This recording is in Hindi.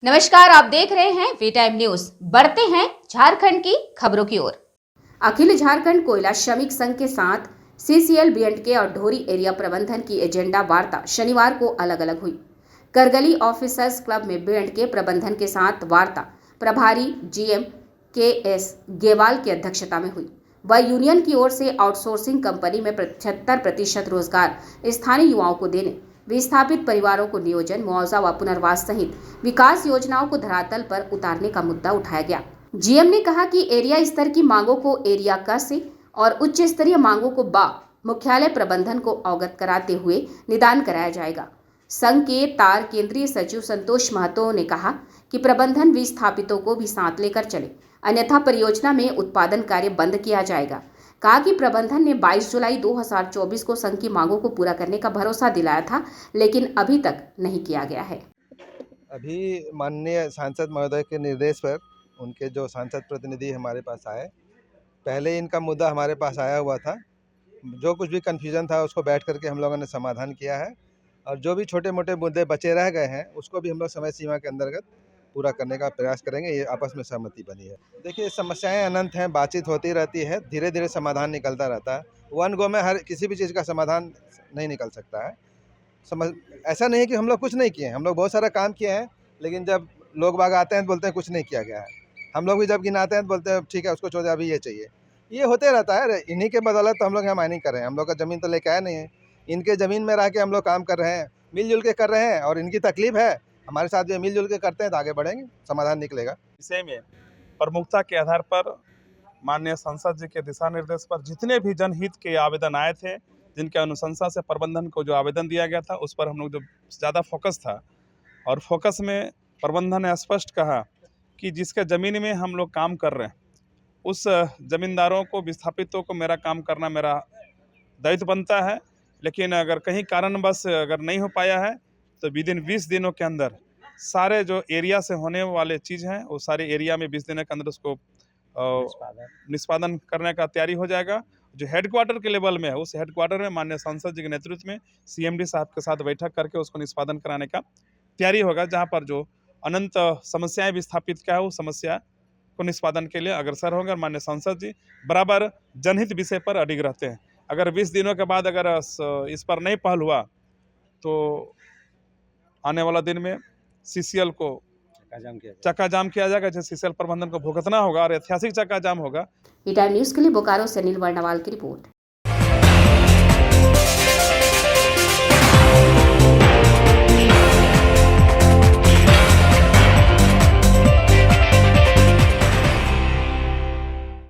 नमस्कार, आप देख रहे हैं वी टाइम न्यूज। बढ़ते हैं झारखंड की खबरों की ओर। अखिल झारखंड कोयला श्रमिक संघ के साथ सीसीएल बीएंडके और ढोरी एरिया प्रबंधन की एजेंडा वार्ता शनिवार को अलग अलग हुई। करगली ऑफिसर्स क्लब में बीएंडके प्रबंधन के साथ वार्ता प्रभारी जीएम के एस गेवाल की अध्यक्षता में हुई। वह यूनियन की ओर से आउटसोर्सिंग कंपनी में 75% रोजगार स्थानीय युवाओं को देने, विस्थापित परिवारों को नियोजन, मुआवजा व पुनर्वास सहित विकास योजनाओं को धरातल पर उतारने का मुद्दा उठाया गया। जीएम ने कहा कि एरिया स्तर की मांगों को एरिया क से और उच्च स्तरीय मांगों को बा मुख्यालय प्रबंधन को अवगत कराते हुए निदान कराया जाएगा। संघ के तार केंद्रीय सचिव संतोष महतो ने कहा कि प्रबंधन विस्थापितों को भी साथ लेकर चले, अन्यथा परियोजना में उत्पादन कार्य बंद किया जाएगा। कहा कि प्रबंधन ने 22 जुलाई 2024 को संघ की मांगों को पूरा करने का भरोसा दिलाया था, लेकिन अभी तक नहीं किया गया है। अभी माननीय सांसद महोदय के निर्देश पर उनके जो सांसद प्रतिनिधि हमारे पास आए, पहले इनका मुद्दा हमारे पास आया हुआ था। जो कुछ भी कन्फ्यूजन था उसको बैठ करके हम लोगों ने समाधान किया है और जो भी छोटे मोटे मुद्दे बचे रह गए हैं उसको भी हम लोग समय सीमा के अंतर्गत पूरा करने का प्रयास करेंगे। ये आपस में सहमति बनी है। देखिए, समस्याएं अनंत हैं, बातचीत होती रहती है, धीरे धीरे समाधान निकलता रहता है। वन गो में हर किसी भी चीज़ का समाधान नहीं निकल सकता है। समझ ऐसा नहीं है कि हम लोग कुछ नहीं किए हैं, हम लोग बहुत सारा काम किए हैं, लेकिन जब लोग बाग आते हैं तो बोलते हैं कुछ नहीं किया गया है। हम लोग भी जब गिनाते हैं तो बोलते हैं ठीक है, उसको छोड़, अभी ये चाहिए। ये होते रहता है। इन्हीं के बदौलत तो हम लोग यहाँ माइनिंग कर रहे हैं। हम लोग का ज़मीन तो लेके आए नहीं है, इनके ज़मीन में रह के हम लोग काम कर रहे हैं, मिलजुल के कर रहे हैं। और इनकी तकलीफ है, हमारे साथ भी मिलजुल के करते हैं तो आगे बढ़ेंगे, समाधान निकलेगा। विषय में प्रमुखता के आधार पर माननीय संसद जी के दिशा निर्देश पर जितने भी जनहित के आवेदन आए थे, जिनके अनुशंसा से प्रबंधन को जो आवेदन दिया गया था, उस पर हम लोग जो ज़्यादा फोकस था, और फोकस में प्रबंधन ने स्पष्ट कहा कि जिसके ज़मीन में हम लोग काम कर रहे हैं उस ज़मींदारों को, विस्थापितों को मेरा काम करना मेरा दायित्व बनता है। लेकिन अगर कहीं कारणवश अगर नहीं हो पाया है तो विदिन 20 दिनों के अंदर सारे जो एरिया से होने वाले चीज़ हैं वो सारे एरिया में 20 दिनों के अंदर उसको निष्पादन करने का तैयारी हो जाएगा। जो हेडक्वार्टर के लेवल में है, उस हेडक्वार्टर में माननीय सांसद जी के नेतृत्व में सीएमडी साहब के साथ बैठक करके उसको निष्पादन कराने का तैयारी होगा, जहाँ पर जो अनंत समस्याएं विस्थापित क्या है उस समस्या को निष्पादन के लिए अग्रसर होंगे। और माननीय सांसद जी बराबर जनहित विषय पर अडिग रहते हैं। अगर 20 दिनों के बाद अगर इस पर नहीं पहल हुआ तो आने वाला दिन में सीसीएल को चक्का जाम किया जाएगा, जैसे सीसीएल प्रबंधन को भुगतना होगा और ऐतिहासिक चक्का जाम होगा। वी टाइम न्यूज के लिए बोकारो से अनिल वर्णवाल की रिपोर्ट।